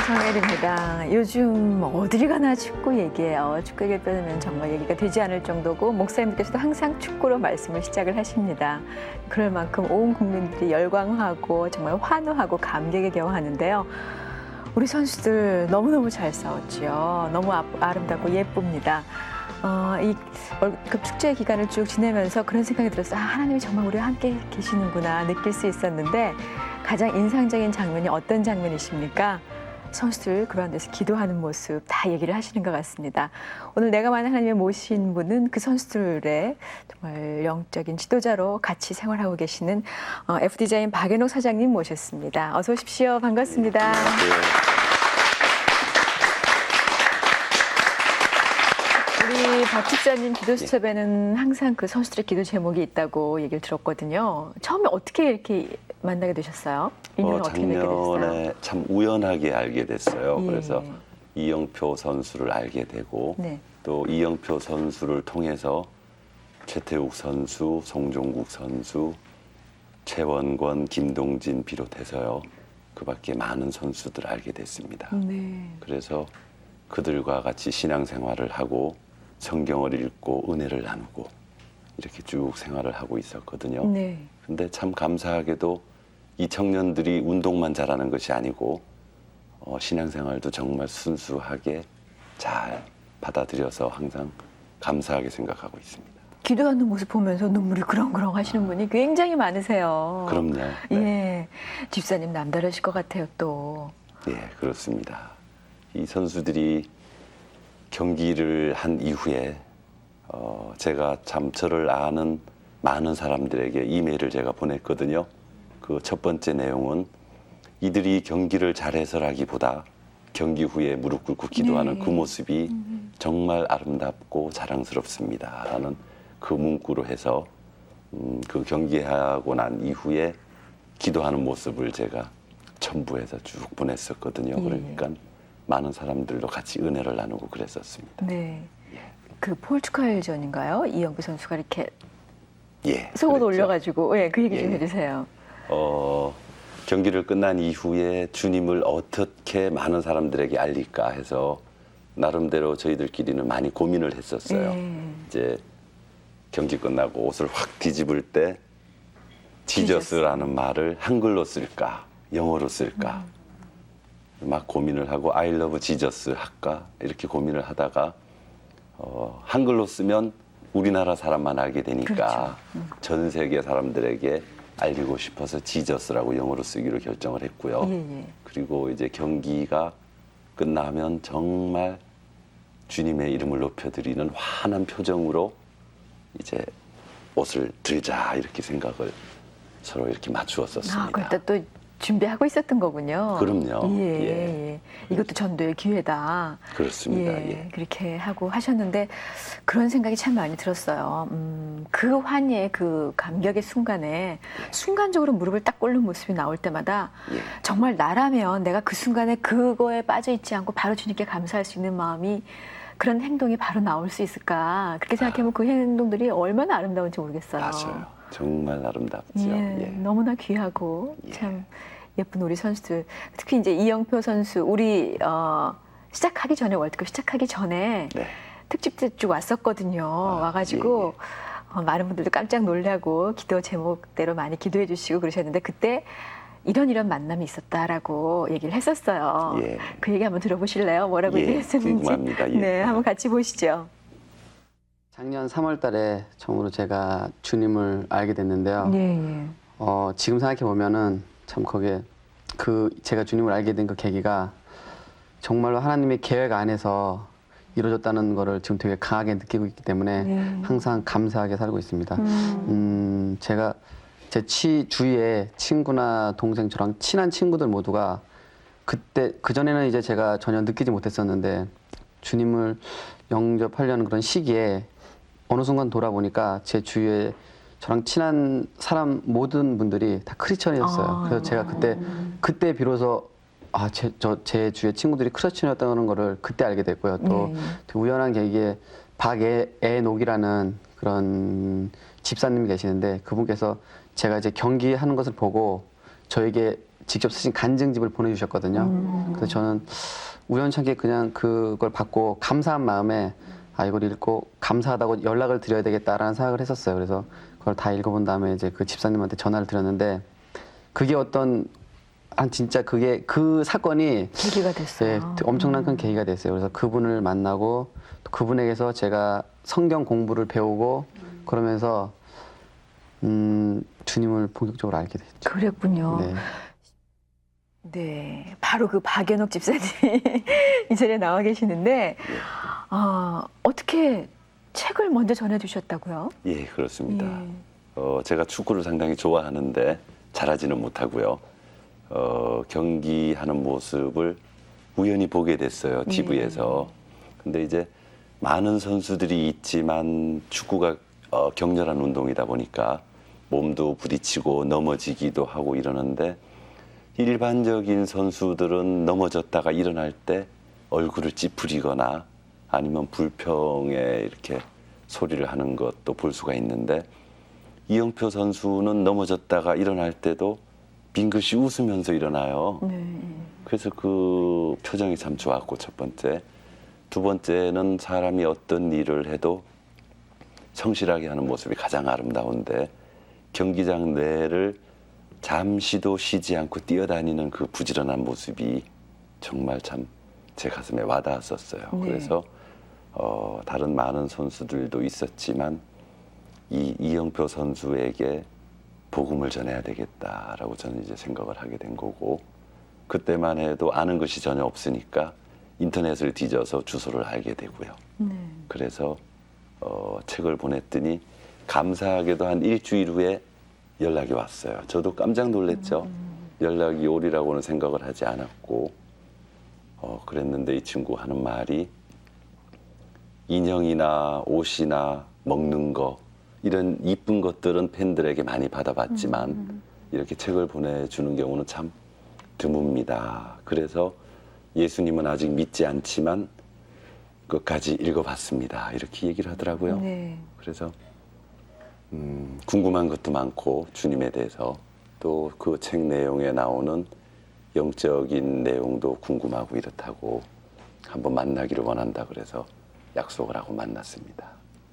정혜리입니다. 요즘 어딜 가나 축구 얘기예요. 축구 얘기를 빼면 정말 얘기가 되지 않을 정도고 목사님께서도 항상 축구로 말씀을 시작을 하십니다. 그럴 만큼 온 국민들이 열광하고 정말 환호하고 감격에 겨워하는데요. 우리 선수들 너무너무 잘 싸웠지요. 너무 아름답고 예쁩니다. 이 월드컵 축제 기간을 쭉 지내면서 그런 생각이 들었어요. 하나님이 정말 우리와 함께 계시는구나 느낄 수 있었는데 가장 인상적인 장면이 어떤 장면이십니까? 선수들 그러한 데서 기도하는 모습 다 얘기를 하시는 것 같습니다. 오늘 내가 만약 하나님의 모신 분은 그 선수들의 정말 영적인 지도자로 같이 생활하고 계시는 F디자인 박연옥 사장님 모셨습니다. 어서 오십시오. 반갑습니다. 우리 박 집사님 기도 수첩에는 항상 그 선수들의 기도 제목이 있다고 얘기를 들었거든요. 처음에 어떻게 이렇게 만나게 되셨어요? 인연을 어떻게 맺게 됐어요? 작년에 참 우연하게 알게 됐어요. 예. 그래서 이영표 선수를 알게 되고 네. 또 이영표 선수를 통해서 최태욱 선수, 송종국 선수, 최원권, 김동진 비롯해서요. 그 밖에 많은 선수들 알게 됐습니다. 네. 그래서 그들과 같이 신앙생활을 하고 성경을 읽고 은혜를 나누고 이렇게 쭉 생활을 하고 있었거든요. 네. 근데 참 감사하게도 이 청년들이 운동만 잘하는 것이 아니고 신앙생활도 정말 순수하게 잘 받아들여서 항상 감사하게 생각하고 있습니다. 기도하는 모습 보면서 눈물이 그렁그렁 하시는 분이 굉장히 많으세요. 그럼요. 네. 예. 집사님 남다르실 것 같아요, 또. 예, 그렇습니다. 이 선수들이 경기를 한 이후에 제가 참 저를 아는 많은 사람들에게 이메일을 제가 보냈거든요. 그 첫 번째 내용은 이들이 경기를 잘해서라기보다 경기 후에 무릎 꿇고 기도하는 네. 그 모습이 정말 아름답고 자랑스럽습니다. 라는 그 문구로 해서 그 경기하고 난 이후에 기도하는 모습을 제가 첨부해서 쭉 보냈었거든요. 예. 그러니까 많은 사람들도 같이 은혜를 나누고 그랬었습니다. 네. 그 포르투갈전인가요? 이영표 선수가 이렇게 예, 속옷 그랬죠. 올려가지고 예, 그 얘기 좀 예. 해주세요. 경기를 끝난 이후에 주님을 어떻게 많은 사람들에게 알릴까 해서 나름대로 저희들끼리는 많이 고민을 했었어요. 이제 경기 끝나고 옷을 확 뒤집을 때 지저스라는 말을 한글로 쓸까 영어로 쓸까 막 고민을 하고 I love Jesus 할까 이렇게 고민을 하다가 한글로 쓰면 우리나라 사람만 알게 되니까 전 세계 사람들에게 알리고 싶어서 지저스라고 영어로 쓰기로 결정을 했고요. 예. 그리고 이제 경기가 끝나면 정말 주님의 이름을 높여드리는 환한 표정으로 이제 옷을 들자 이렇게 생각을 서로 이렇게 맞추었었습니다. 그때 또 준비하고 있었던 거군요. 그럼요. 예. 이것도 전도의 기회다. 그렇습니다. 예. 그렇게 하고 하셨는데 그런 생각이 참 많이 들었어요. 그 환희의 그 감격의 순간에 순간적으로 무릎을 딱 꿇는 모습이 나올 때마다 정말 나라면 내가 그 순간에 그거에 빠져 있지 않고 바로 주님께 감사할 수 있는 마음이 그런 행동이 바로 나올 수 있을까 그렇게 생각해보면 그 행동들이 얼마나 아름다운지 모르겠어요. 맞아요. 정말 아름답죠. 너무나 귀하고 참 예쁜 우리 선수들. 특히 이제 이영표 선수 우리 시작하기 전에 월드컵 시작하기 전에 특집 때 쭉 왔었거든요. 와가지고 많은 분들도 깜짝 놀라고 기도 제목대로 많이 기도해 주시고 그러셨는데 그때 이런 만남이 있었다라고 얘기를 했었어요. 그 얘기 한번 들어보실래요? 뭐라고 얘기했었는지. 궁금합니다. 네, 한번 같이 보시죠. 작년 3월 달에 처음으로 제가 주님을 알게 됐는데요. 지금 생각해 보면은 참 거기에 제가 주님을 알게 된 그 계기가 정말로 하나님의 계획 안에서 이루어졌다는 거를 지금 되게 강하게 느끼고 있기 때문에 항상 감사하게 살고 있습니다. 제가 제 주위에 친구나 동생 저랑 친한 친구들 모두가 그때 그전에는 이제 제가 전혀 느끼지 못했었는데 주님을 영접하려는 그런 시기에 어느 순간 돌아보니까 제 주위에 저랑 친한 사람 모든 분들이 다 크리스천이었어요. 그래서 제가 그때 비로소 제 주위에 친구들이 크리스천이었다는 거를 그때 알게 됐고요. 또 되게 우연한 계기에 박애녹이라는 그런 집사님이 계시는데 그분께서 제가 이제 경기하는 것을 보고 저에게 직접 쓰신 간증집을 보내주셨거든요. 그래서 저는 우연찮게 그냥 그걸 받고 감사한 마음에 이걸 읽고 감사하다고 연락을 드려야 되겠다라는 생각을 했었어요. 그래서 그걸 다 읽어본 다음에 이제 그 집사님한테 전화를 드렸는데 그게 진짜 그게 그 사건이 계기가 됐어요. 네, 엄청난 큰 계기가 됐어요. 그래서 그분을 만나고 또 그분에게서 제가 성경 공부를 배우고 그러면서 주님을 본격적으로 알게 됐죠. 그랬군요. 네. 네, 바로 그 박연옥 집사님이 이 자리에 나와 계시는데 어떻게 책을 먼저 전해주셨다고요? 예, 그렇습니다. 예. 제가 축구를 상당히 좋아하는데 잘하지는 못하고요. 경기하는 모습을 우연히 보게 됐어요, TV에서. 근데 이제 많은 선수들이 있지만 축구가 격렬한 운동이다 보니까 몸도 부딪히고 넘어지기도 하고 이러는데 일반적인 선수들은 넘어졌다가 일어날 때 얼굴을 찌푸리거나 아니면 불평에 이렇게 소리를 하는 것도 볼 수가 있는데 이영표 선수는 넘어졌다가 일어날 때도 빙긋이 웃으면서 일어나요. 그래서 그 표정이 참 좋았고 첫 번째. 두 번째는 사람이 어떤 일을 해도 성실하게 하는 모습이 가장 아름다운데 경기장 내를 잠시도 쉬지 않고 뛰어다니는 그 부지런한 모습이 정말 참 제 가슴에 와닿았었어요. 그래서 다른 많은 선수들도 있었지만 이영표 선수에게 복음을 전해야 되겠다라고 저는 이제 생각을 하게 된 거고 그때만 해도 아는 것이 전혀 없으니까 인터넷을 뒤져서 주소를 알게 되고요. 그래서 책을 보냈더니 감사하게도 한 일주일 후에 연락이 왔어요. 저도 깜짝 놀랐죠. 연락이 오리라고는 생각을 하지 않았고 그랬는데 이 친구 하는 말이 인형이나 옷이나 먹는 거 이런 이쁜 것들은 팬들에게 많이 받아봤지만 이렇게 책을 보내주는 경우는 참 드뭅니다. 그래서 예수님은 아직 믿지 않지만 끝까지 읽어봤습니다. 이렇게 얘기를 하더라고요. 그래서 궁금한 것도 많고 주님에 대해서 또 그 책 내용에 나오는 영적인 내용도 궁금하고 이렇다고 한번 만나기를 원한다 그래서 약속을 하고 만났습니다.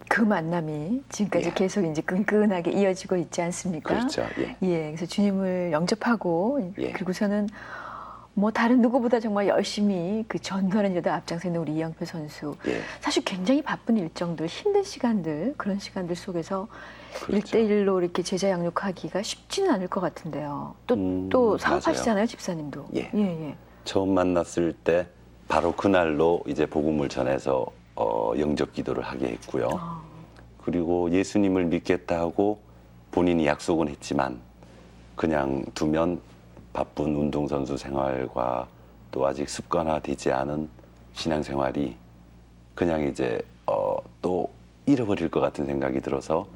그 만남이 지금까지 예. 계속 이제 끈끈하게 이어지고 있지 않습니까? 그렇죠. 예. 그래서 주님을 영접하고 예. 그리고서는 뭐 다른 누구보다 정말 열심히 그 전도하는 일에도 앞장서 있는 우리 이영표 선수. 예. 사실 굉장히 바쁜 일정들, 힘든 시간들, 그런 시간들 속에서 그렇죠. 1대1로 이렇게 제자 양육하기가 쉽지는 않을 것 같은데요. 또 사업하시잖아요, 집사님도. 예. 처음 만났을 때 바로 그날로 이제 복음을 전해서 영접 기도를 하게 했고요. 그리고 예수님을 믿겠다 하고 본인이 약속은 했지만 그냥 두면 바쁜 운동선수 생활과 또 아직 습관화되지 않은 신앙생활이 그냥 이제 또 잃어버릴 것 같은 생각이 들어서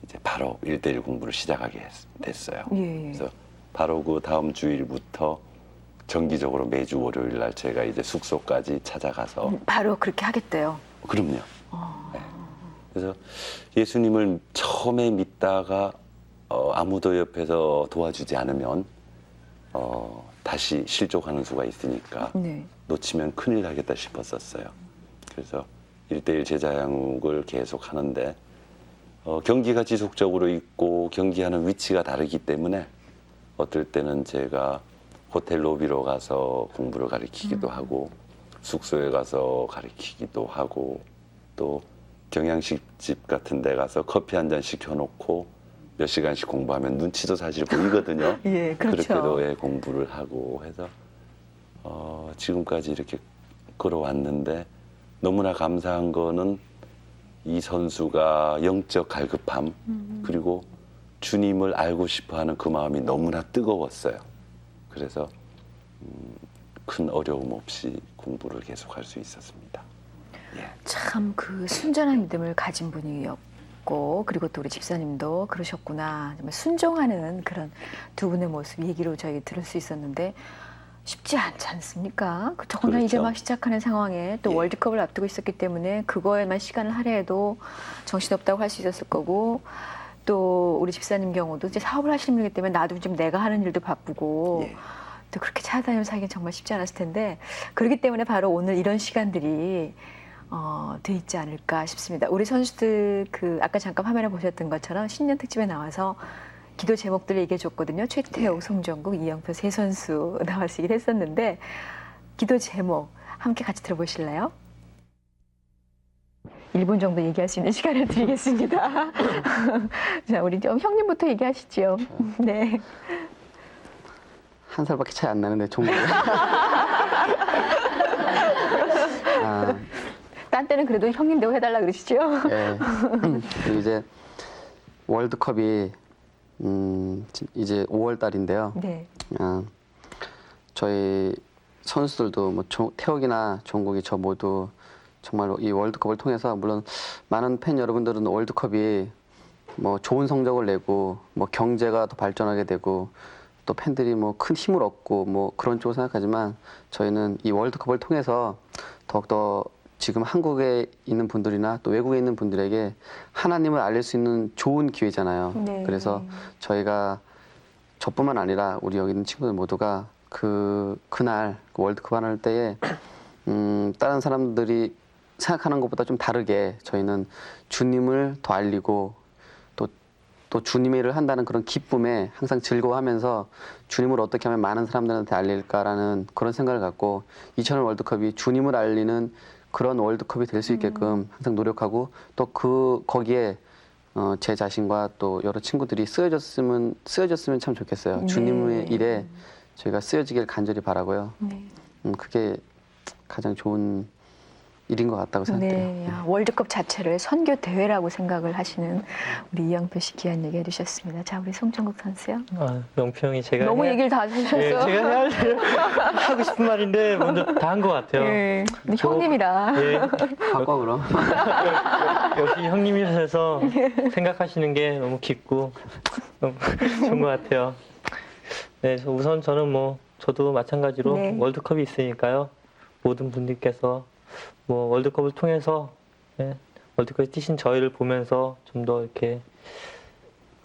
이제 바로 1대1 공부를 시작하게 됐어요. 그래서 바로 그 다음 주일부터 정기적으로 매주 월요일 날 제가 이제 숙소까지 찾아가서 바로 그렇게 하겠대요. 그럼요. 네. 그래서 예수님을 처음에 믿다가 아무도 옆에서 도와주지 않으면 다시 실족하는 수가 있으니까 놓치면 큰일 나겠다 싶었었어요. 그래서 1대1 제자 양육을 계속 하는데 경기가 지속적으로 있고 경기하는 위치가 다르기 때문에 어떨 때는 제가 호텔 로비로 가서 공부를 가르치기도 하고 숙소에 가서 가르치기도 하고 또 경양식집 같은 데 가서 커피 한 잔 시켜놓고 몇 시간씩 공부하면 눈치도 사실 보이거든요. 그렇죠. 그렇게도 공부를 하고 해서 지금까지 이렇게 걸어왔는데 너무나 감사한 거는 이 선수가 영적 갈급함 그리고 주님을 알고 싶어하는 그 마음이 너무나 뜨거웠어요. 그래서 큰 어려움 없이 공부를 계속할 수 있었습니다. 참 그 순전한 믿음을 가진 분이었고 그리고 또 우리 집사님도 그러셨구나. 정말 순종하는 그런 두 분의 모습 얘기로 저희 들을 수 있었는데 쉽지 않지 않습니까? 더구나 이제 막 시작하는 상황에 또 월드컵을 앞두고 있었기 때문에 그거에만 시간을 할애해도 정신없다고 할 수 있었을 거고 또 우리 집사님 경우도 이제 사업을 하시는 분이기 때문에 나도 좀 내가 하는 일도 바쁘고 예. 또 그렇게 찾아다니면서 하기는 정말 쉽지 않았을 텐데 그렇기 때문에 바로 오늘 이런 시간들이 돼 있지 않을까 싶습니다. 우리 선수들 그 아까 잠깐 화면에 보셨던 것처럼 신년 특집에 나와서 기도 제목들을 얘기해 줬거든요. 최태욱, 송정국, 이영표 세 선수 나와서 얘기를 했었는데 기도 제목 함께 같이 들어보실래요? 1분 정도 얘기할 수 있는 시간을 드리겠습니다. 자, 우리 좀 형님부터 얘기하시죠. 네. 한 살밖에 차이 안 나는데 종목이. 딴 때는 그래도 형님 대우 해달라 그러시죠? 예. 그리고 이제 월드컵이 이제 5월 달인데요. 네. 저희 선수들도 뭐 태욱이나 종국이 저 모두 정말로 이 월드컵을 통해서 물론 많은 팬 여러분들은 월드컵이 뭐 좋은 성적을 내고 뭐 경제가 더 발전하게 되고 또 팬들이 뭐 큰 힘을 얻고 뭐 그런 쪽으로 생각하지만 저희는 이 월드컵을 통해서 더욱더 지금 한국에 있는 분들이나 또 외국에 있는 분들에게 하나님을 알릴 수 있는 좋은 기회잖아요. 네. 그래서 저희가 저뿐만 아니라 우리 여기 있는 친구들 모두가 그날 그 월드컵 할 때에 다른 사람들이 생각하는 것보다 좀 다르게 저희는 주님을 더 알리고 또 주님의 일을 한다는 그런 기쁨에 항상 즐거워하면서 주님을 어떻게 하면 많은 사람들한테 알릴까라는 그런 생각을 갖고 2000년 월드컵이 주님을 알리는 그런 월드컵이 될 수 있게끔 항상 노력하고 또 거기에 제 자신과 또 여러 친구들이 쓰여졌으면 참 좋겠어요. 네. 주님의 일에 저희가 쓰여지길 간절히 바라고요. 네. 그게 가장 좋은 일인 것 같다고 생각해요. 네, 월드컵 자체를 선교 대회라고 생각을 하시는 우리 이영표 씨 귀한 얘기 해주셨습니다. 자, 우리 송정국 선수요. 영표 형이 제가 너무 얘기를 다 해주셨어. 예, 제가 해야 할 일을 하고 싶은 말인데 먼저 다 한 것 같아요. 예, 근데 형님이라. 예, 바꿔 그럼. 역시 형님이셔서 생각하시는 게 너무 깊고 너무 좋은 것 같아요. 네, 우선 저는 저도 마찬가지로 네. 월드컵이 있으니까요. 모든 분들께서 월드컵을 통해서 월드컵에 뛰신 저희를 보면서 좀 더 이렇게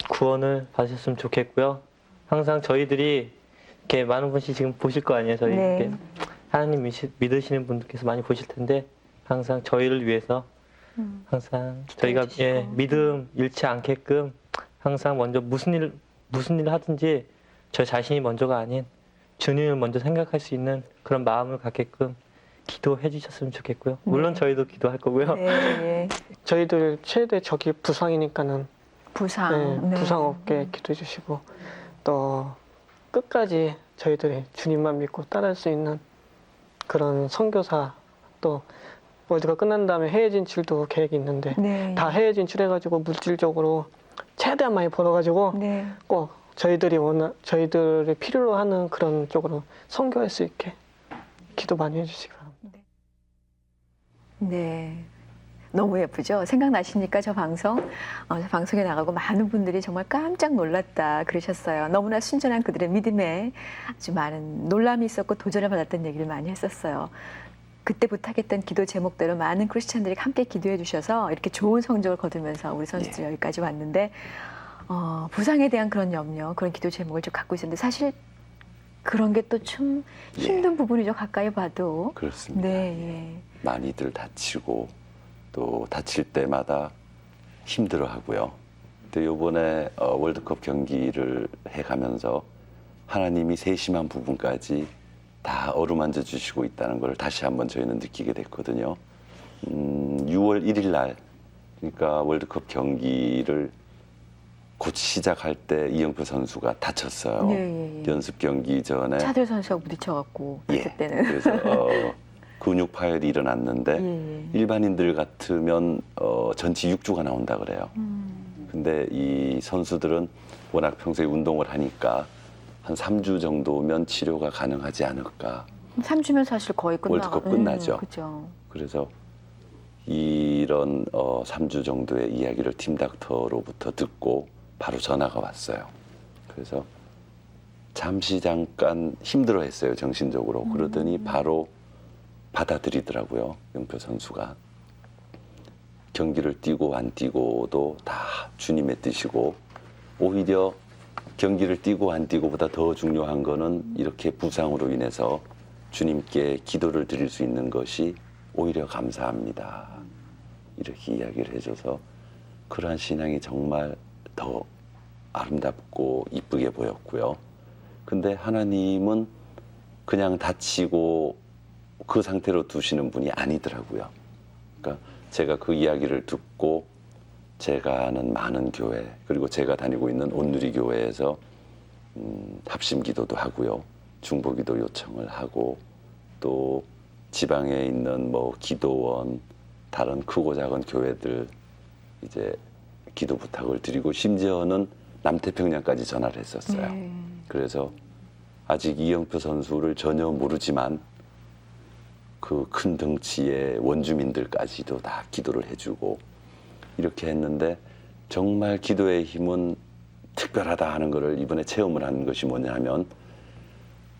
구원을 받으셨으면 좋겠고요. 항상 저희들이 이렇게 많은 분들이 지금 보실 거 아니에요. 저희 네. 이렇게 하나님 믿으시는 분들께서 많이 보실 텐데 항상 저희를 위해서 항상 저희가 기도해주시고. 믿음 잃지 않게끔 항상 먼저 무슨 일을 하든지 저 자신이 먼저가 아닌 주님을 먼저 생각할 수 있는 그런 마음을 갖게끔 기도해 주셨으면 좋겠고요. 물론 네. 저희도 기도할 거고요. 네, 저희들 최대 적이 부상이니까는 부상. 네. 부상 없게 기도해 주시고 또 끝까지 저희들이 주님만 믿고 따를 수 있는 그런 선교사 또 월드컵 끝난 다음에 해외 진출도 계획이 있는데 네. 다 해외 진출해가지고 물질적으로 최대한 많이 벌어가지고 네. 꼭 저희들이 필요로 하는 그런 쪽으로 선교할 수 있게 기도 많이 해주시기 바랍니다. 네. 너무 예쁘죠? 생각나시니까 저 방송에 나가고 많은 분들이 정말 깜짝 놀랐다 그러셨어요. 너무나 순전한 그들의 믿음에 아주 많은 놀람이 있었고 도전을 받았던 얘기를 많이 했었어요. 그때 부탁했던 기도 제목대로 많은 크리스찬들이 함께 기도해 주셔서 이렇게 좋은 성적을 거두면서 우리 선수들 여기까지 왔는데 부상에 대한 그런 염려, 그런 기도 제목을 좀 갖고 있었는데 사실 그런 게 또 좀 힘든 부분이죠. 가까이 봐도. 그렇습니다. 네. 많이들 다치고 또 다칠 때마다 힘들어하고요. 근데 이번에 월드컵 경기를 해가면서 하나님이 세심한 부분까지 다 어루만져 주시고 있다는 걸 다시 한번 저희는 느끼게 됐거든요. 6월 1일 날, 그러니까 월드컵 경기를 곧 시작할 때 이영표 선수가 다쳤어요. 예. 연습 경기 전에. 차들 선수하고 부딪혀갖고 그때는. 그래서 근육 파열이 일어났는데 일반인들 같으면 전치 6주가 나온다 그래요. 근데 이 선수들은 워낙 평소에 운동을 하니까 한 3주 정도면 치료가 가능하지 않을까. 3주면 사실 거의 월드컵 끝나죠. 그죠. 그래서 이런 3주 정도의 이야기를 팀 닥터로부터 듣고 바로 전화가 왔어요. 그래서 잠깐 힘들어했어요, 정신적으로. 그러더니 바로 받아들이더라고요, 영표 선수가. 경기를 뛰고 안 뛰고도 다 주님의 뜻이고 오히려 경기를 뛰고 안 뛰고보다 더 중요한 거는 이렇게 부상으로 인해서 주님께 기도를 드릴 수 있는 것이 오히려 감사합니다. 이렇게 이야기를 해줘서 그러한 신앙이 정말 더 아름답고 이쁘게 보였고요. 근데 하나님은 그냥 다치고 그 상태로 두시는 분이 아니더라고요. 그러니까 제가 그 이야기를 듣고 제가 아는 많은 교회 그리고 제가 다니고 있는 온누리교회에서 합심기도도 하고요. 중보기도 요청을 하고 또 지방에 있는 뭐 기도원 다른 크고 작은 교회들 이제 기도 부탁을 드리고 심지어는 남태평양까지 전화를 했었어요. 그래서 아직 이영표 선수를 전혀 모르지만 그 큰 덩치의 원주민들까지도 다 기도를 해주고 이렇게 했는데 정말 기도의 힘은 특별하다 하는 것을 이번에 체험을 한 것이 뭐냐면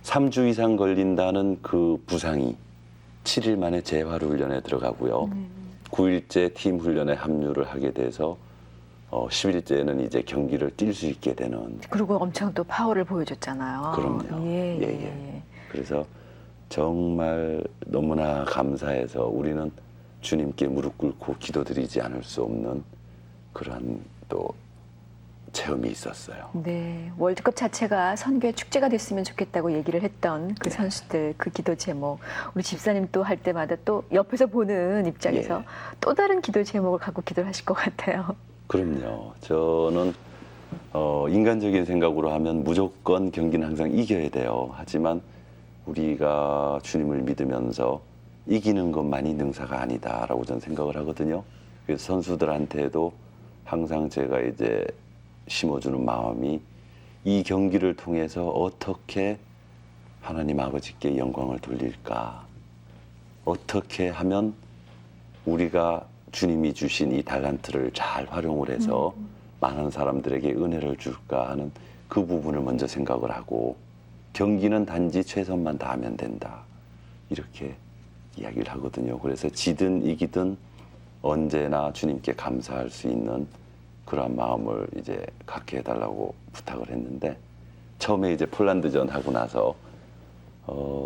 3주 이상 걸린다는 그 부상이 7일 만에 재활 훈련에 들어가고요. 9일째 팀 훈련에 합류를 하게 돼서 10일째는 이제 경기를 뛸 수 있게 되는. 그리고 엄청 또 파워를 보여줬잖아요. 그럼요. 예. 그래서 정말 너무나 감사해서 우리는 주님께 무릎 꿇고 기도드리지 않을 수 없는 그런 또 체험이 있었어요. 네, 월드컵 자체가 선교의 축제가 됐으면 좋겠다고 얘기를 했던 그 선수들, 그 기도 제목, 우리 집사님 또 할 때마다 또 옆에서 보는 입장에서 또 다른 기도 제목을 갖고 기도를 하실 것 같아요. 그럼요. 저는 인간적인 생각으로 하면 무조건 경기는 항상 이겨야 돼요. 하지만 우리가 주님을 믿으면서 이기는 것만이 능사가 아니다라고 저는 생각을 하거든요. 그래서 선수들한테도 항상 제가 이제 심어주는 마음이 이 경기를 통해서 어떻게 하나님 아버지께 영광을 돌릴까? 어떻게 하면 우리가 주님이 주신 이 달란트를 잘 활용을 해서 많은 사람들에게 은혜를 줄까 하는 그 부분을 먼저 생각을 하고 경기는 단지 최선만 다하면 된다. 이렇게 이야기를 하거든요. 그래서 지든 이기든 언제나 주님께 감사할 수 있는 그런 마음을 이제 갖게 해달라고 부탁을 했는데 처음에 이제 폴란드전 하고 나서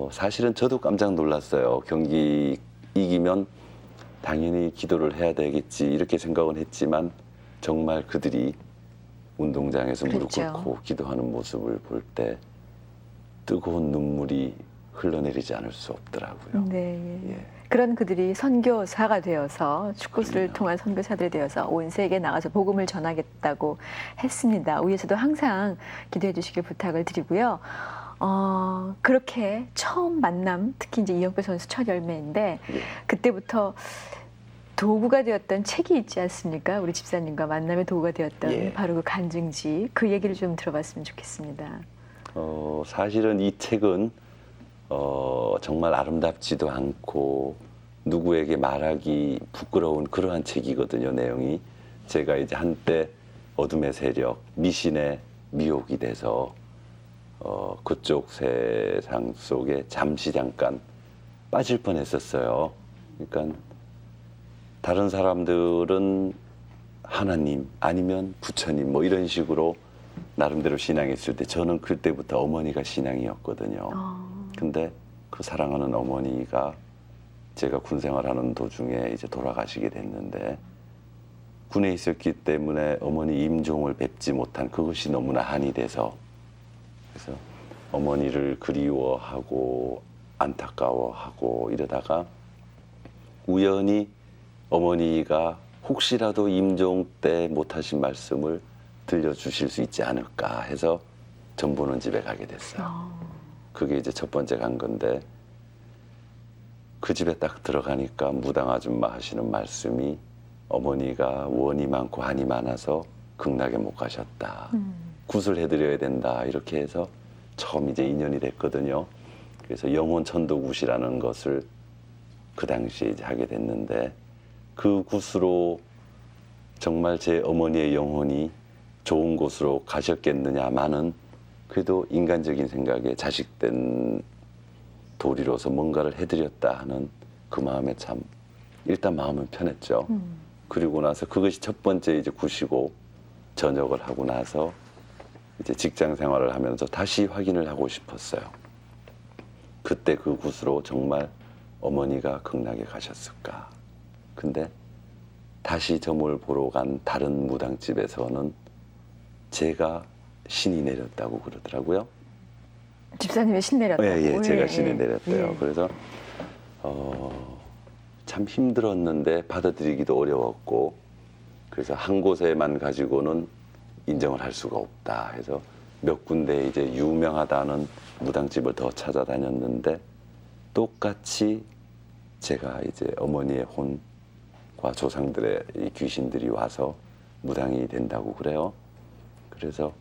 사실은 저도 깜짝 놀랐어요. 경기 이기면 당연히 기도를 해야 되겠지 이렇게 생각은 했지만 정말 그들이 운동장에서 무릎 꿇고 기도하는 모습을 볼 때 뜨거운 눈물이 흘러내리지 않을 수 없더라고요. 네. 예. 그런 그들이 선교사가 되어서 축구를 통한 선교사들이 되어서 온 세계에 나가서 복음을 전하겠다고 했습니다. 위에서도 항상 기도해 주시길 부탁을 드리고요. 그렇게 처음 만남, 특히 이제 이영표 선수 첫 열매인데 그때부터 도구가 되었던 책이 있지 않습니까? 우리 집사님과 만남의 도구가 되었던 바로 그 간증지, 그 얘기를 좀 들어봤으면 좋겠습니다. 사실은 이 책은 정말 아름답지도 않고 누구에게 말하기 부끄러운 그러한 책이거든요. 내용이 제가 이제 한때 어둠의 세력, 미신의 미혹이 돼서 그쪽 세상 속에 잠시 잠깐 빠질 뻔했었어요. 그러니까 다른 사람들은 하나님 아니면 부처님 뭐 이런 식으로 나름대로 신앙했을 때 저는 그때부터 어머니가 신앙이었거든요. 근데 그 사랑하는 어머니가 제가 군 생활하는 도중에 이제 돌아가시게 됐는데 군에 있었기 때문에 어머니 임종을 뵙지 못한 그것이 너무나 한이 돼서 그래서 어머니를 그리워하고 안타까워하고 이러다가 우연히 어머니가 혹시라도 임종 때 못하신 말씀을 들려주실 수 있지 않을까 해서 전보는 집에 가게 됐어요. 그게 이제 첫 번째 간 건데 그 집에 딱 들어가니까 무당 아줌마 하시는 말씀이 어머니가 원이 많고 한이 많아서 극락에 못 가셨다. 굿을 된다. 이렇게 해서 처음 이제 인연이 됐거든요. 그래서 영혼 천도굿이라는 것을 그 당시에 이제 하게 됐는데 그 굿으로 정말 제 어머니의 영혼이 좋은 곳으로 가셨겠느냐마는 그래도 인간적인 생각에 자식된 도리로서 뭔가를 해드렸다 하는 그 마음에 참 일단 마음은 편했죠. 그리고 나서 그것이 첫 번째 이제 구시고 전역을 하고 나서 이제 직장 생활을 하면서 다시 확인을 하고 싶었어요. 그때 그 곳으로 정말 어머니가 극락에 가셨을까. 근데 다시 점을 보러 간 다른 무당집에서는 제가 신이 내렸다고 그러더라고요. 집사님의 신 내렸다고? 예, 제가 신이 내렸대요. 예. 그래서 참 힘들었는데 받아들이기도 어려웠고, 그래서 한 곳에만 가지고는 인정을 할 수가 없다 해서 몇 군데 이제 유명하다는 무당집을 더 찾아다녔는데, 똑같이 제가 이제 어머니의 혼과 조상들의 이 귀신들이 와서 무당이 된다고 그래요. 그래서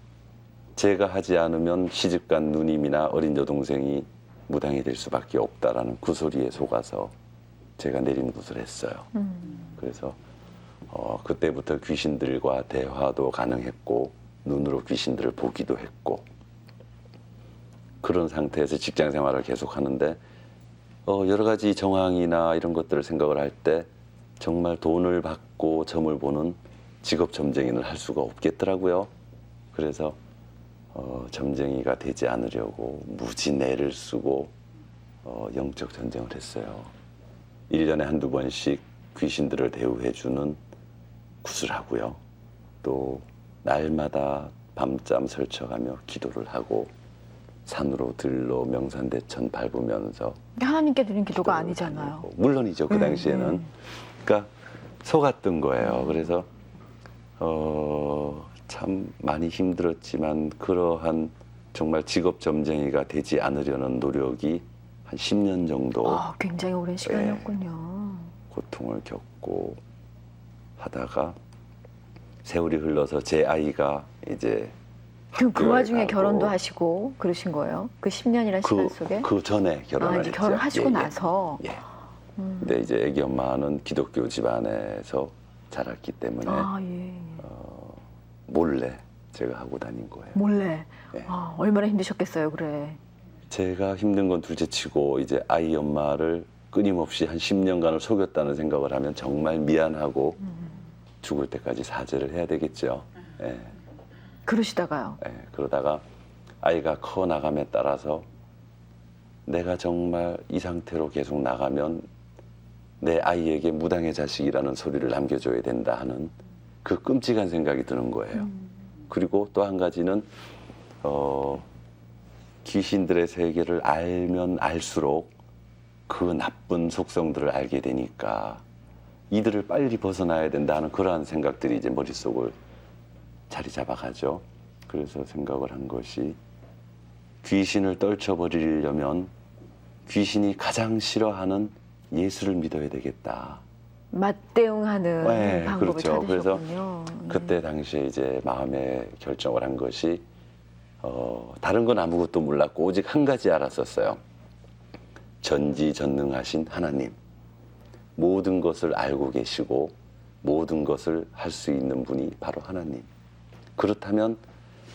제가 하지 않으면 시집간 누님이나 어린 여동생이 무당이 될 수밖에 없다라는 그 소리에 속아서 제가 내림굿을 했어요. 그래서 그때부터 귀신들과 대화도 가능했고 눈으로 귀신들을 보기도 했고, 그런 상태에서 직장 생활을 계속하는데 여러 가지 정황이나 이런 것들을 생각을 할 때 정말 돈을 받고 점을 보는 직업 점쟁이는 할 수가 없겠더라고요. 그래서 점쟁이가 되지 않으려고 무진 애를 쓰고 영적 전쟁을 했어요. 1년에 한두 번씩 귀신들을 대우해주는 굿을 하고요. 또 날마다 밤잠 설쳐가며 기도를 하고 산으로 들러 명산대천 밟으면서 하나님께 드린 기도가 기도를 아니잖아요. 다니고. 물론이죠. 그 당시에는. 그러니까 속았던 거예요. 그래서 참 많이 힘들었지만 그러한 정말 직업 점쟁이가 되지 않으려는 노력이 한 10년 정도 굉장히 오랜 시간이었군요. 고통을 겪고 하다가 세월이 흘러서 제 아이가 이제 그 학교에 와중에 가고, 결혼도 하시고 그러신 거예요? 그 10년이라는 시간 속에? 그 전에 결혼을 이제 했죠. 결혼하시고 예, 예. 나서. 예. 근데 이제 애기 엄마는 기독교 집안에서 자랐기 때문에 예. 몰래 제가 하고 다닌 거예요. 몰래. 예. 얼마나 힘드셨겠어요, 그래. 제가 힘든 건 둘째치고 이제 아이 엄마를 끊임없이 한 10년간을 속였다는 생각을 하면 정말 미안하고 죽을 때까지 사죄를 해야 되겠죠. 예. 그러시다가요. 예. 그러다가 아이가 커 나감에 따라서 내가 정말 이 상태로 계속 나가면 내 아이에게 무당의 자식이라는 소리를 남겨줘야 된다 하는 그 끔찍한 생각이 드는 거예요. 그리고 또 한 가지는 귀신들의 세계를 알면 알수록 그 나쁜 속성들을 알게 되니까 이들을 빨리 벗어나야 된다는 그러한 생각들이 이제 머릿속을 자리 잡아가죠. 그래서 생각을 한 것이 귀신을 떨쳐버리려면 귀신이 가장 싫어하는 예수를 믿어야 되겠다. 맞대응하는 네, 방법을 그렇죠. 그래서 찾으셨군요. 그때 당시에 이제 마음에 결정을 한 것이 다른 건 아무것도 몰랐고 오직 한 가지 알았었어요. 전지전능하신 하나님, 모든 것을 알고 계시고 모든 것을 할 수 있는 분이 바로 하나님. 그렇다면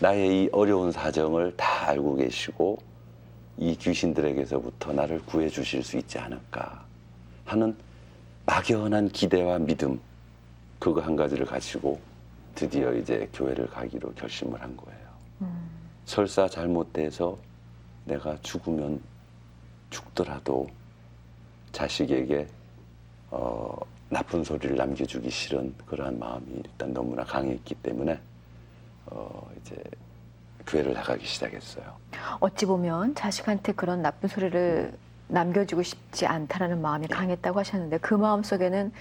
나의 이 어려운 사정을 다 알고 계시고 이 귀신들에게서부터 나를 구해 주실 수 있지 않을까 하는 막연한 기대와 믿음, 그거 한 가지를 가지고 드디어 이제 교회를 가기로 결심을 한 거예요. 설사 잘못돼서 내가 죽으면 죽더라도 자식에게 나쁜 소리를 남겨주기 싫은 그러한 마음이 일단 너무나 강했기 때문에 이제 교회를 나가기 시작했어요. 어찌 보면 자식한테 그런 나쁜 소리를 남겨주고 싶지 않다라는 마음이 강했다고 하셨는데 그 마음 속에는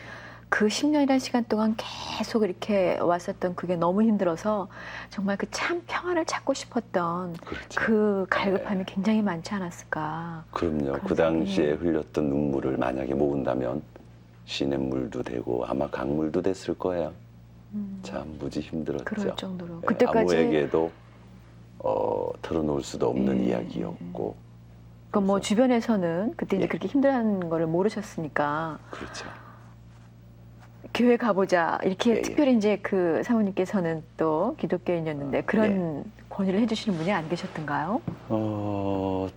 그 10년이라는 시간 동안 계속 이렇게 왔었던 그게 너무 힘들어서 정말 그 참 평안을 찾고 싶었던 그렇죠. 그 갈급함이 굉장히 많지 않았을까. 그럼요. 그런 그 당시에 생각이. 흘렸던 눈물을 만약에 모은다면 시냇물도 되고 아마 강물도 됐을 거예요. 참 무지 힘들었죠. 그럴 정도로. 예, 그때까지 아무에게도 털어놓을 수도 없는 예. 이야기였고. 그럼 뭐 그래서- 주변에서는 그때 이제 예. 그렇게 힘들어하는 거를 모르셨으니까 그렇죠. 교회 가보자 이렇게 예, 예. 특별히 이제 그 사모님께서는 또 기독교인이었는데 그런 권유를 해주시는 분이 안 계셨던가요?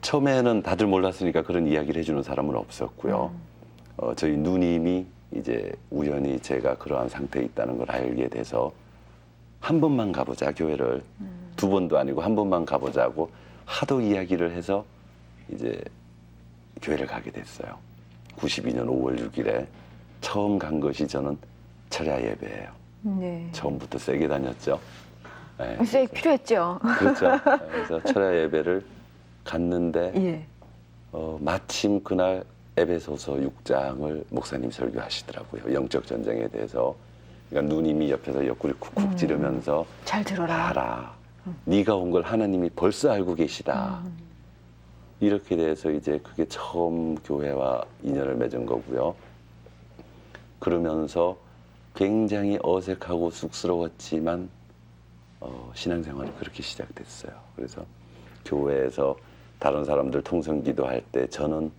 처음에는 다들 몰랐으니까 그런 이야기를 해주는 사람은 없었고요. 저희 누님이 이제 우연히 제가 그러한 상태에 있다는 걸 알게 돼서 한 번만 가보자, 교회를. 두 번도 아니고 한 번만 가보자고 하도 이야기를 해서 이제 교회를 가게 됐어요. 92년 5월 6일에 처음 간 것이 저는 철야 예배예요. 네. 처음부터 세게 다녔죠. 네, 쎄 필요했죠. 그렇죠. 그래서 철야 예배를 갔는데 예. 마침 그날 에베소서 6장을 목사님 설교하시더라고요. 영적 전쟁에 대해서. 그러니까 누님이 옆에서 옆구리 쿡쿡 찌르면서 잘 들어라. 알아. 네가 온 걸 하나님이 벌써 알고 계시다. 이렇게 돼서 이제 그게 처음 교회와 인연을 맺은 거고요. 그러면서 굉장히 어색하고 쑥스러웠지만 신앙생활이 그렇게 시작됐어요. 그래서 교회에서 다른 사람들 통성기도할 때 저는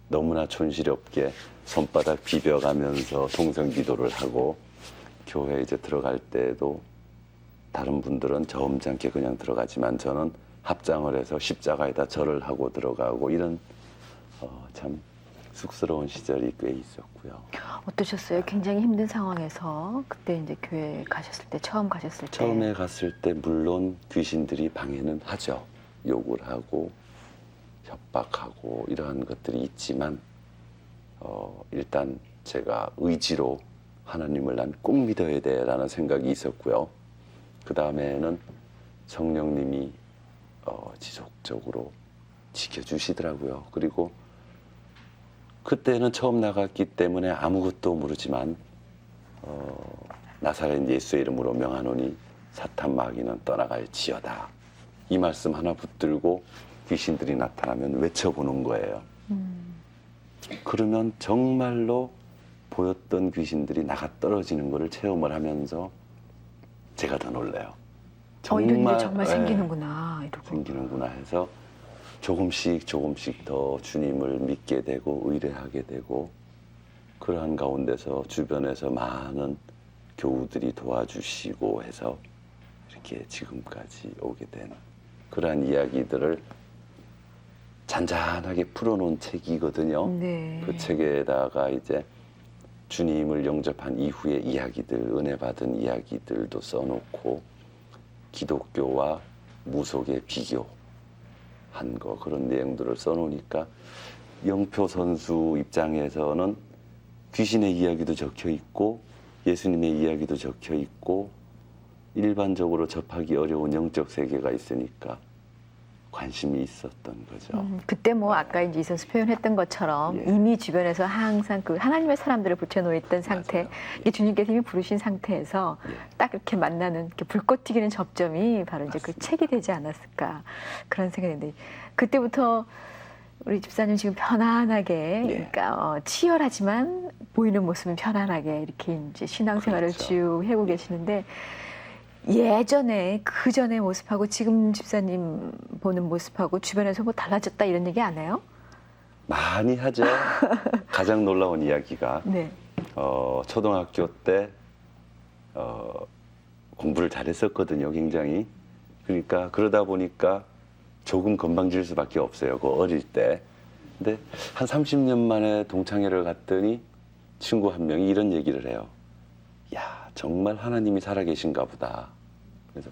너무나 촌스럽게 손바닥 비벼가면서 통성기도를 하고 교회에 이제 들어갈 때도 다른 분들은 저 점잖게 그냥 들어가지만 저는 합장을 해서 십자가에다 절을 하고 들어가고 이런 참 쑥스러운 시절이 꽤 있었고요. 어떠셨어요? 굉장히 힘든 상황에서 그때 이제 교회 가셨을 때 처음 가셨을 때 처음에 갔을 때 물론 귀신들이 방해는 하죠. 욕을 하고 협박하고 이러한 것들이 있지만 일단 제가 의지로 하나님을 난 꼭 믿어야 돼라는 생각이 있었고요. 그 다음에는 성령님이 지속적으로 지켜주시더라고요. 그리고 그때는 처음 나갔기 때문에 아무것도 모르지만 나사렛 예수의 이름으로 명하노니 사탄 마귀는 떠나갈지어다. 이 말씀 하나 붙들고 귀신들이 나타나면 외쳐보는 거예요. 그러면 정말로 보였던 귀신들이 나가 떨어지는 것을 체험을 하면서 제가 더 놀래요. 이런 일이 정말 예, 생기는구나 이러고. 생기는구나 해서 조금씩 더 주님을 믿게 되고 의뢰하게 되고 그러한 가운데서 주변에서 많은 교우들이 도와주시고 해서 이렇게 지금까지 오게 된 그러한 이야기들을 잔잔하게 풀어놓은 책이거든요. 네. 그 책에다가 이제 주님을 영접한 이후의 이야기들, 은혜 받은 이야기들도 써놓고 기독교와 무속의 비교한 거 그런 내용들을 써놓으니까 영표 선수 입장에서는 귀신의 이야기도 적혀 있고 예수님의 이야기도 적혀 있고 일반적으로 접하기 어려운 영적 세계가 있으니까 관심이 있었던 거죠. 그때 뭐 아까 이제 이 선수 표현했던 것처럼 예. 이미 주변에서 항상 그 하나님의 사람들을 붙여놓여 있던 상태, 맞아요. 이게 주님께서 이미 부르신 상태에서 예. 딱 이렇게 만나는 이렇게 불꽃 튀기는 접점이 바로 이제 그 맞습니다. 책이 되지 않았을까 그런 생각이 드는데 그때부터 우리 집사님 지금 편안하게 예. 그러니까 치열하지만 보이는 모습은 편안하게 이렇게 이제 신앙생활을 그렇죠. 쭉 해오고 계시는데 예전에 그 전의 모습하고 지금 집사님 보는 모습하고 주변에서 뭐 달라졌다 이런 얘기 안 해요? 많이 하죠. 가장 놀라운 이야기가 네. 초등학교 때 공부를 잘했었거든요. 굉장히. 그러니까 그러다 보니까 조금 건방질 수밖에 없어요. 그 어릴 때. 근데 한 30년 만에 동창회를 갔더니 친구 한 명이 이런 얘기를 해요. 야, 정말 하나님이 살아계신가 보다. 그래서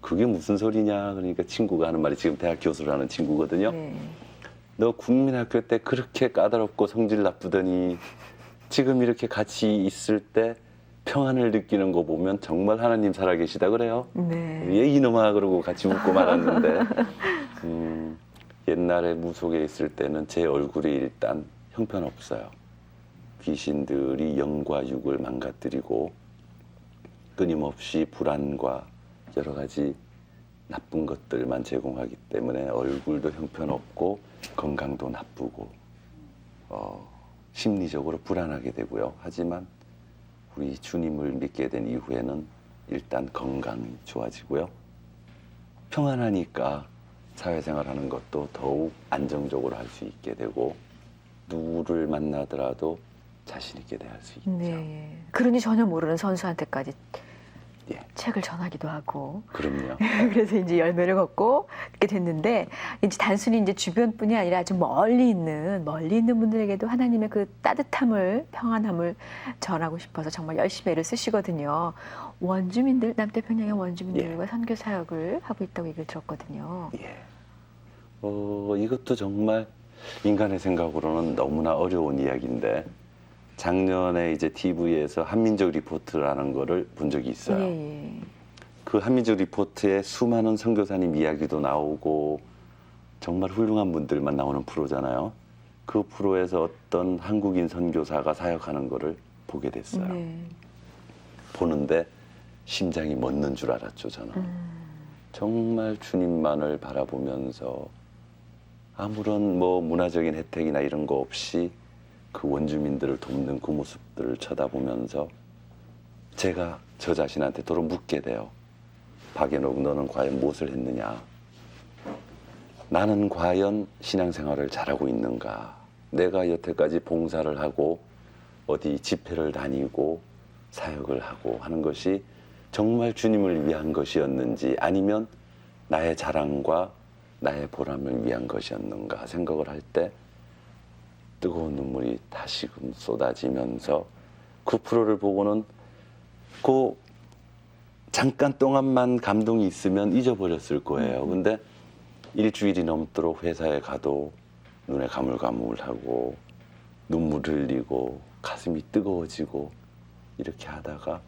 그게 무슨 소리냐. 그러니까 친구가 하는 말이 지금 대학 교수를 하는 친구거든요. 네. 너 국민학교 때 그렇게 까다롭고 성질 나쁘더니 지금 이렇게 같이 있을 때 평안을 느끼는 거 보면 정말 하나님 살아계시다 그래요. 네. 얘 이놈아 그러고 같이 웃고 말았는데 옛날에 무속에 있을 때는 제 얼굴이 일단 형편없어요. 귀신들이 영과 육을 망가뜨리고 끊임없이 불안과 여러 가지 나쁜 것들만 제공하기 때문에 얼굴도 형편없고 건강도 나쁘고 심리적으로 불안하게 되고요. 하지만 우리 주님을 믿게 된 이후에는 일단 건강이 좋아지고요. 평안하니까 사회생활하는 것도 더욱 안정적으로 할 수 있게 되고 누구를 만나더라도 자신 있게 대할 수 있죠. 네. 그러니 전혀 모르는 선수한테까지 예. 책을 전하기도 하고. 그럼요. 그래서 이제 열매를 걷고 이렇게 됐는데 이제 단순히 이제 주변뿐이 아니라 아주 멀리 있는 분들에게도 하나님의 그 따뜻함을 평안함을 전하고 싶어서 정말 열심히 애를 쓰시거든요. 원주민들 남태평양의 원주민들과 선교 사역을 하고 있다고 얘기를 들었거든요. 예. 이것도 정말 인간의 생각으로는 너무나 어려운 이야기인데 작년에 이제 TV에서 한민족 리포트라는 거를 본 적이 있어요. 예. 그 한민족 리포트에 수많은 선교사님 이야기도 나오고 정말 훌륭한 분들만 나오는 프로잖아요. 그 프로에서 어떤 한국인 선교사가 사역하는 거를 보게 됐어요. 네. 보는데 심장이 멎는 줄 알았죠, 저는. 정말 주님만을 바라보면서 아무런 뭐 문화적인 혜택이나 이런 거 없이 그 원주민들을 돕는 그 모습들을 쳐다보면서 제가 저 자신한테 도로 묻게 돼요. 박연옥, 너는 과연 무엇을 했느냐? 나는 과연 신앙생활을 잘하고 있는가? 내가 여태까지 봉사를 하고 어디 집회를 다니고 사역을 하고 하는 것이 정말 주님을 위한 것이었는지 아니면 나의 자랑과 나의 보람을 위한 것이었는가 생각을 할 때 뜨거운 눈물이 다시금 쏟아지면서 그 프로를 보고는 그 잠깐 동안만 감동이 있으면 잊어버렸을 거예요. 근데 일주일이 넘도록 회사에 가도 눈에 가물가물하고 눈물 흘리고 가슴이 뜨거워지고 이렇게 하다가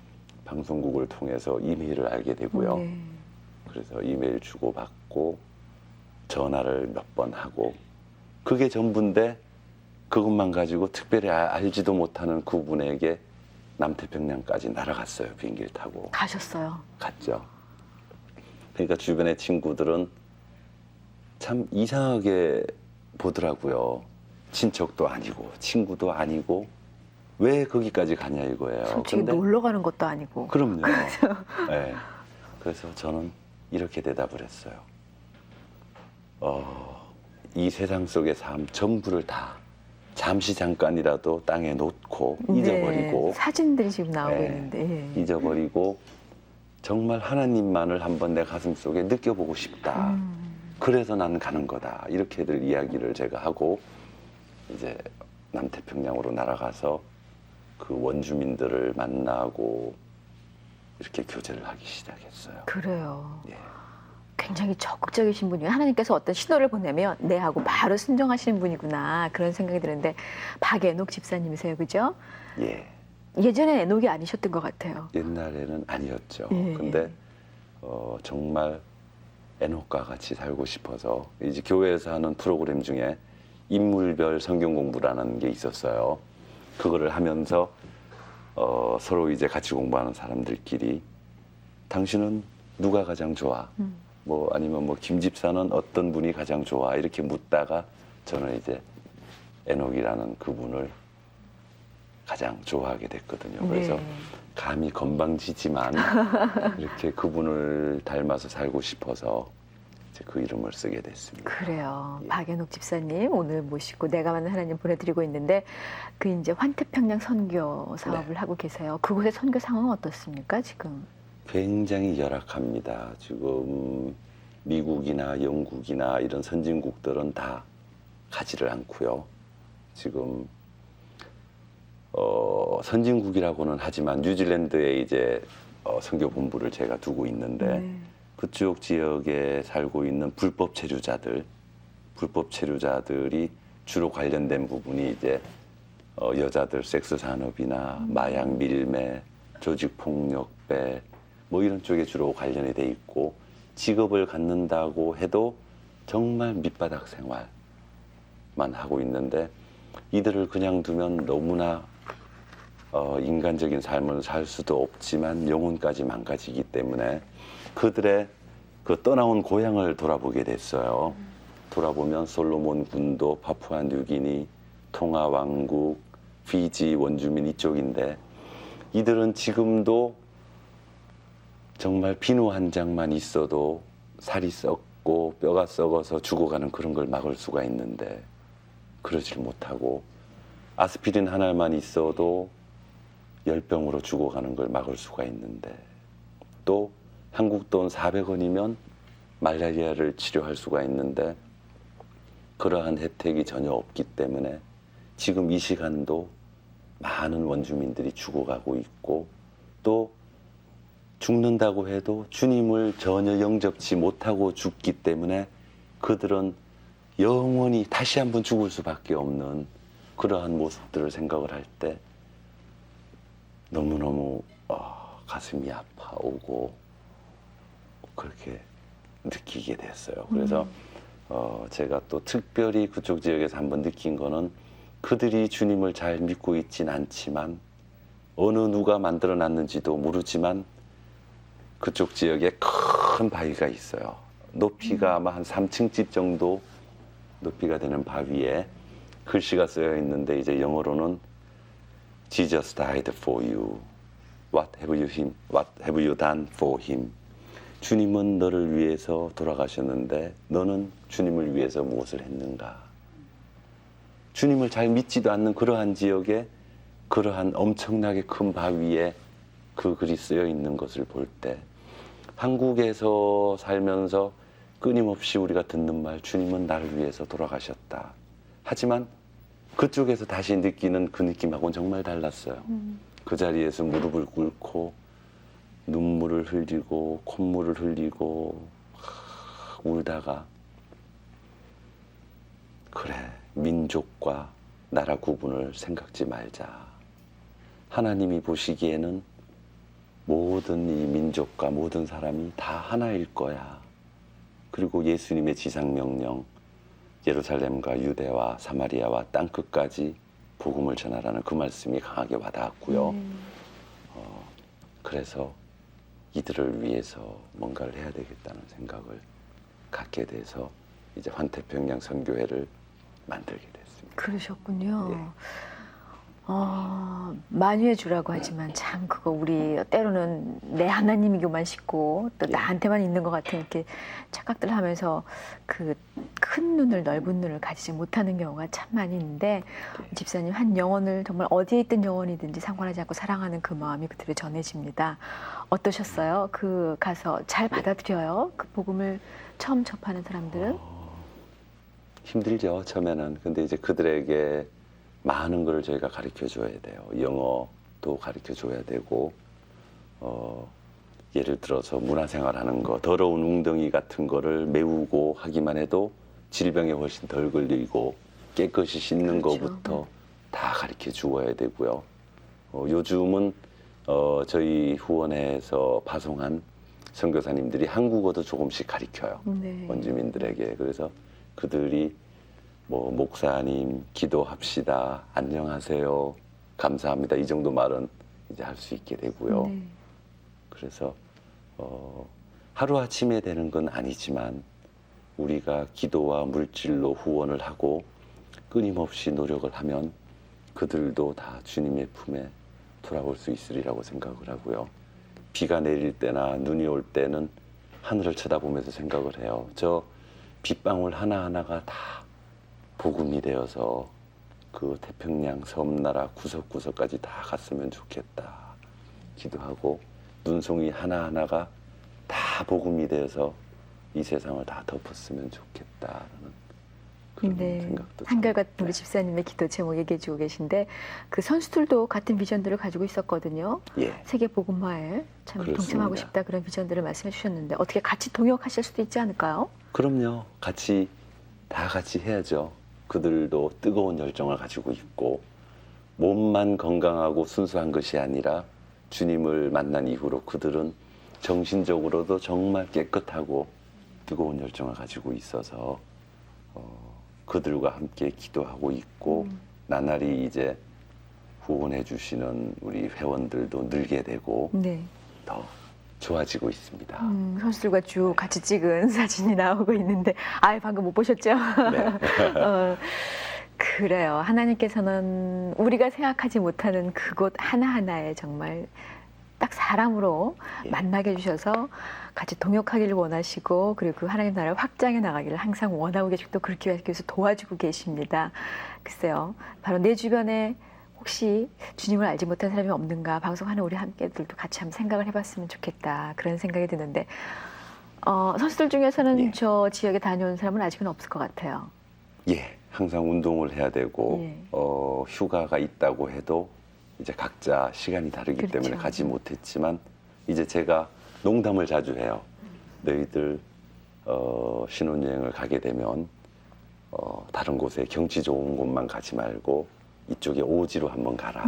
방송국을 통해서 이메일을 알게 되고요. 네. 그래서 이메일 주고받고 전화를 몇 번 하고 그게 전부인데 그것만 가지고 특별히 알지도 못하는 그분에게 남태평양까지 날아갔어요. 비행기를 타고. 가셨어요. 갔죠. 그러니까 주변의 친구들은 참 이상하게 보더라고요. 친척도 아니고 친구도 아니고 왜 거기까지 가냐 이거예요. 솔직히 놀러 가는 것도 아니고. 그럼요. 네. 그래서 저는 이렇게 대답을 했어요. 이 세상 속의 삶 전부를 다 잠시 잠깐이라도 땅에 놓고 잊어버리고 네, 사진들이 지금 나오고 네, 있는데 잊어버리고 정말 하나님만을 한번 내 가슴 속에 느껴보고 싶다. 그래서 나는 가는 거다. 이렇게들 이야기를 제가 하고 이제 남태평양으로 날아가서 그 원주민들을 만나고 이렇게 교제를 하기 시작했어요. 그래요. 예. 굉장히 적극적이신 분이에요. 하나님께서 어떤 신호를 보내면 네 하고 바로 순종하시는 분이구나 그런 생각이 드는데 박애녹 집사님이세요, 그죠? 예. 예전에 애녹이 아니셨던 것 같아요. 옛날에는 아니었죠. 예. 근데 정말 애녹과 같이 살고 싶어서 이제 교회에서 하는 프로그램 중에 인물별 성경 공부라는 게 있었어요. 그거를 하면서 서로 이제 같이 공부하는 사람들끼리 당신은 누가 가장 좋아? 뭐 아니면 뭐 김 집사는 어떤 분이 가장 좋아? 이렇게 묻다가 저는 이제 애녹이라는 그분을 가장 좋아하게 됐거든요. 그래서 네. 감히 건방지지만 이렇게 그분을 닮아서 살고 싶어서 이제 그 이름을 쓰게 됐습니다. 그래요. 예. 박애녹 집사님 오늘 모시고 내가 만난 하나님 보내드리고 있는데 그 이제 환태평양 선교 사업을 네. 하고 계세요. 그곳의 선교 상황은 어떻습니까 지금? 굉장히 열악합니다. 지금 미국이나 영국이나 이런 선진국들은 다 가지를 않고요. 지금 선진국이라고는 하지만 뉴질랜드에 이제 선교 본부를 제가 두고 있는데 그쪽 지역에 살고 있는 불법 체류자들이 주로 관련된 부분이 이제 여자들 섹스 산업이나 마약 밀매, 조직 폭력배 뭐 이런 쪽에 주로 관련이 돼 있고 직업을 갖는다고 해도 정말 밑바닥 생활만 하고 있는데 이들을 그냥 두면 너무나 인간적인 삶을 살 수도 없지만 영혼까지 망가지기 때문에 그들의 그 떠나온 고향을 돌아보게 됐어요. 돌아보면 솔로몬 군도, 파푸아 뉴기니, 통화 왕국, 피지 원주민 이쪽인데 이들은 지금도 정말 비누 한 장만 있어도 살이 썩고 뼈가 썩어서 죽어가는 그런 걸 막을 수가 있는데 그러질 못하고 아스피린 하나만 있어도 열병으로 죽어가는 걸 막을 수가 있는데 또 한국 돈 400원이면 말라리아를 치료할 수가 있는데 그러한 혜택이 전혀 없기 때문에 지금 이 시간도 많은 원주민들이 죽어가고 있고 또 죽는다고 해도 주님을 전혀 영접치 못하고 죽기 때문에 그들은 영원히 다시 한번 죽을 수밖에 없는 그러한 모습들을 생각을 할 때 너무너무 가슴이 아파오고 그렇게 느끼게 됐어요. 그래서 제가 또 특별히 그쪽 지역에서 한번 느낀 거는 그들이 주님을 잘 믿고 있진 않지만 어느 누가 만들어 놨는지도 모르지만 그쪽 지역에 큰 바위가 있어요. 높이가 아마 한 3층 집 정도 높이가 되는 바위에 글씨가 쓰여 있는데 이제 영어로는 Jesus died for you. What have you done for him? 주님은 너를 위해서 돌아가셨는데 너는 주님을 위해서 무엇을 했는가? 주님을 잘 믿지도 않는 그러한 지역에 그러한 엄청나게 큰 바위에 그 글이 쓰여 있는 것을 볼 때 한국에서 살면서 끊임없이 우리가 듣는 말 주님은 나를 위해서 돌아가셨다. 하지만 그쪽에서 다시 느끼는 그 느낌하고는 정말 달랐어요. 그 자리에서 무릎을 꿇고 눈물을 흘리고 콧물을 흘리고 울다가 그래 민족과 나라 구분을 생각지 말자. 하나님이 보시기에는 모든 이 민족과 모든 사람이 다 하나일 거야. 그리고 예수님의 지상명령 예루살렘과 유대와 사마리아와 땅끝까지 복음을 전하라는 그 말씀이 강하게 와닿았고요. 그래서 이들을 위해서 뭔가를 해야 되겠다는 생각을 갖게 돼서 이제 환태평양 선교회를 만들게 됐습니다. 그러셨군요. 예. 만유해 주라고 하지만 참 그거 우리 때로는 내 하나님이고만 싶고 또 예. 나한테만 있는 것 같은 이렇게 착각들 하면서 그 큰 눈을 넓은 눈을 가지지 못하는 경우가 참 많이 있는데 집사님 한 영혼을 정말 어디에 있든 영혼이든지 상관하지 않고 사랑하는 그 마음이 그들에 전해집니다. 어떠셨어요? 그 가서 잘 받아들여요? 그 복음을 처음 접하는 사람들은? 힘들죠 처음에는. 근데 이제 그들에게 많은 걸 저희가 가르쳐 줘야 돼요. 영어도 가르쳐 줘야 되고 예를 들어서 문화생활하는 거 더러운 웅덩이 같은 거를 메우고 하기만 해도 질병에 훨씬 덜 걸리고 깨끗이 씻는 그렇죠. 거부터 다 가르쳐 주어야 되고요. 요즘은 저희 후원회에서 파송한 선교사님들이 한국어도 조금씩 가르쳐요. 네. 원주민들에게. 그래서 그들이 뭐 목사님 기도합시다, 안녕하세요, 감사합니다 이 정도 말은 이제 할 수 있게 되고요. 네. 그래서 하루 아침에 되는 건 아니지만 우리가 기도와 물질로 후원을 하고 끊임없이 노력을 하면 그들도 다 주님의 품에 돌아올 수 있으리라고 생각을 하고요. 비가 내릴 때나 눈이 올 때는 하늘을 쳐다보면서 생각을 해요. 저 빗방울 하나하나가 다 복음이 되어서 그 태평양 섬나라 구석구석까지 다 갔으면 좋겠다 기도하고 눈송이 하나하나가 다 복음이 되어서 이 세상을 다 덮었으면 좋겠다라는 그런 생각도 한결같은 좀- 우리 집사님의 기도 제목 얘기해 주고 계신데 그 선수들도 같은 비전들을 가지고 있었거든요. 예. 세계 복음화에 참 그렇습니다. 동참하고 싶다 그런 비전들을 말씀해 주셨는데 어떻게 같이 동역하실 수도 있지 않을까요? 그럼요. 다 같이 해야죠. 그들도 뜨거운 열정을 가지고 있고 몸만 건강하고 순수한 것이 아니라 주님을 만난 이후로 그들은 정신적으로도 정말 깨끗하고 뜨거운 열정을 가지고 있어서 그들과 함께 기도하고 있고 나날이 이제 후원해 주시는 우리 회원들도 늘게 되고 네. 더 좋아지고 있습니다. 선수들과 쭉 같이 찍은 사진이 나오고 있는데 방금 못 보셨죠? 네. 그래요. 하나님께서는 우리가 생각하지 못하는 그곳 하나하나에 정말 딱 사람으로 예. 만나게 해주셔서 같이 동역하기를 원하시고 그리고 그 하나님 나라를 확장해 나가기를 항상 원하고 계시고 또 그렇게 위해서 도와주고 계십니다. 글쎄요. 바로 내 주변에 혹시 주님을 알지 못한 사람이 없는가, 방송하는 우리 함께들도 같이 한번 생각을 해봤으면 좋겠다, 그런 생각이 드는데, 선수들 중에서는 예. 저 지역에 다녀온 사람은 아직은 없을 것 같아요. 예, 항상 운동을 해야 되고 예. 휴가가 있다고 해도 이제 각자 시간이 다르기 그렇죠. 때문에 가지 못했지만 이제 제가 농담을 자주 해요. 너희들 신혼여행을 가게 되면 다른 곳에 경치 좋은 곳만 가지 말고 이쪽에 오지로 한번 가라.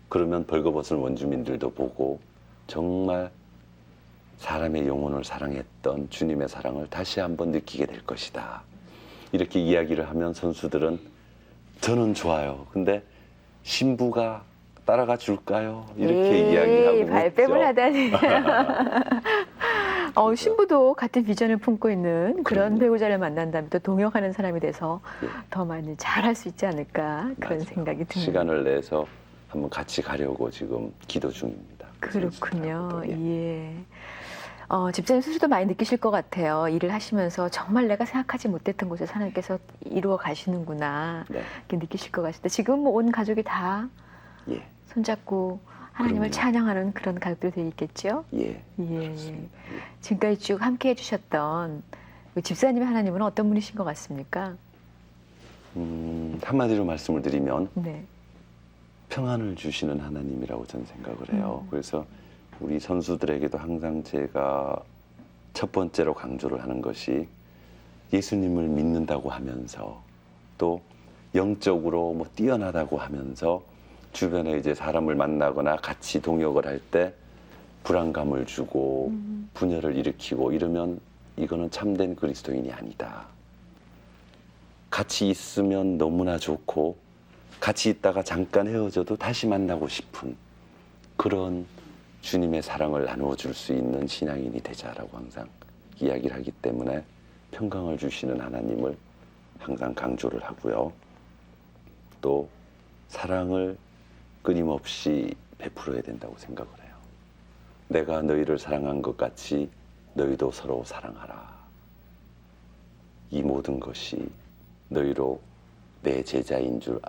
그러면 벌거벗은 원주민들도 보고 정말 사람의 영혼을 사랑했던 주님의 사랑을 다시 한번 느끼게 될 것이다. 이렇게 이야기를 하면 선수들은 저는 좋아요. 근데 신부가 따라가 줄까요? 이렇게 이야기하고 발뺌을 묻죠. 하다니. 신부도 같은 비전을 품고 있는 그런 그럼요. 배우자를 만난다면 또 동역하는 사람이 돼서 예. 더 많이 잘할 수 있지 않을까, 그런 맞아요. 생각이 듭니다. 시간을 내서 한번 같이 가려고 지금 기도 중입니다. 그렇군요. 선수들하고도. 예. 예. 집사님 스스로도 많이 느끼실 것 같아요. 일을 하시면서 정말 내가 생각하지 못했던 곳에서 하나님께서 이루어 가시는구나, 네. 이렇게 느끼실 것 같습니다. 지금 뭐 온 가족이 다 예. 손잡고 하나님을 그럼요. 찬양하는 그런 가족들이 되어 있겠죠? 예. 예. 그렇습니다. 예. 지금까지 쭉 함께 해주셨던 그 집사님의 하나님은 어떤 분이신 것 같습니까? 한마디로 말씀을 드리면 네. 평안을 주시는 하나님이라고 저는 생각을 해요. 그래서 우리 선수들에게도 항상 제가 첫 번째로 강조를 하는 것이 예수님을 믿는다고 하면서 또 영적으로 뭐 뛰어나다고 하면서 주변에 이제 사람을 만나거나 같이 동역을 할 때 불안감을 주고 분열을 일으키고 이러면 이거는 참된 그리스도인이 아니다. 같이 있으면 너무나 좋고 같이 있다가 잠깐 헤어져도 다시 만나고 싶은 그런 주님의 사랑을 나누어줄 수 있는 신앙인이 되자라고 항상 이야기를 하기 때문에 평강을 주시는 하나님을 항상 강조를 하고요. 또 사랑을 끊임없이 베풀어야 된다고 생각을 해요. 내가 너희를 사랑한 것 같이 너희도 서로 사랑하라. 이 모든 것이 너희로 내 제자인 줄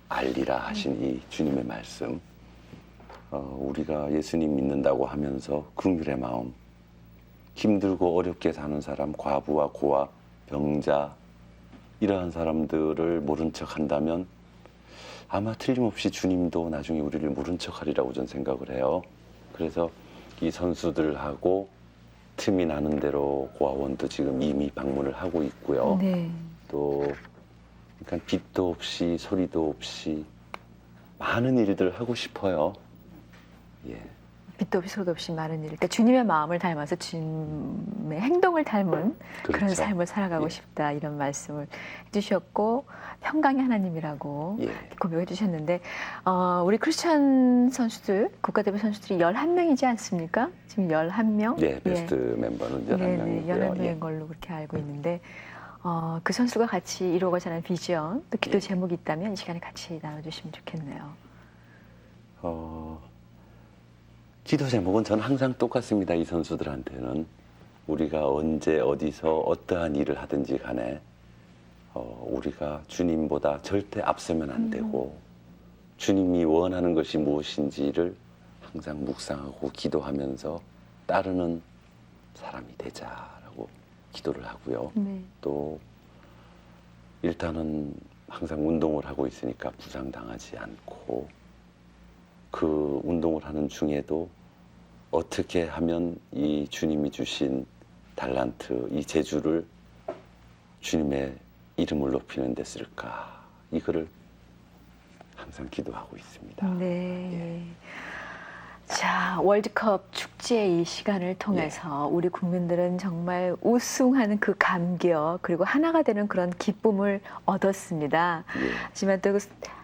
알리라 하신 이 주님의 말씀, 우리가 예수님 믿는다고 하면서 긍휼의 마음, 힘들고 어렵게 사는 사람, 과부와 고아, 병자, 이러한 사람들을 모른 척 한다면 아마 틀림없이 주님도 나중에 우리를 모른 척 하리라고 저는 생각을 해요. 그래서 이 선수들하고 틈이 나는 대로 고아원도 지금 이미 방문을 하고 있고요. 네. 또 그러니까 빛도 없이 소리도 없이 많은 일들 하고 싶어요. 예. 빛도 없이 소리도 없이 많은 일. 그러니까 주님의 마음을 닮아서 주님의 행동을 닮은 그런 그렇죠. 삶을 살아가고 예. 싶다, 이런 말씀을 해주셨고, 평강의 하나님이라고 예. 고백해 주셨는데, 우리 크리스찬 선수들, 국가대표 선수들이 11명이지 않습니까? 지금 11명? 네, 베스트 멤버는 11명이고요. 11명인 예. 걸로 그렇게 알고 있는데, 그 선수가 같이 이루어가자 하는 비전, 또 기도 예. 제목이 있다면 이 시간에 같이 나눠주시면 좋겠네요. 기도 제목은 저는 항상 똑같습니다. 이 선수들한테는 우리가 언제 어디서 어떠한 일을 하든지 간에 우리가 주님보다 절대 앞서면 안 되고 주님이 원하는 것이 무엇인지를 항상 묵상하고 기도하면서 따르는 사람이 되자라고 기도를 하고요. 네. 또 일단은 항상 운동을 하고 있으니까 부상당하지 않고 그 운동을 하는 중에도 어떻게 하면 이 주님이 주신 달란트, 이 재주를 주님의 이름을 높이는 데 쓸까, 이거를 항상 기도하고 있습니다. 네. 자, 월드컵 축제의 이 시간을 통해서 우리 국민들은 정말 우승하는 그 감격, 그리고 하나가 되는 그런 기쁨을 얻었습니다. 예. 하지만 또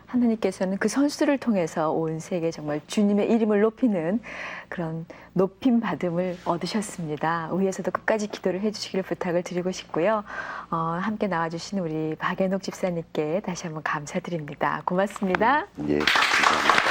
하나님께서는 그 선수들을 통해서 온 세계 정말 주님의 이름을 높이는 그런 높임 받음을 얻으셨습니다. 위에서도 끝까지 기도를 해주시기를 부탁을 드리고 싶고요. 함께 나와주신 우리 박연옥 집사님께 다시 한번 감사드립니다. 고맙습니다. 예, 감사합니다.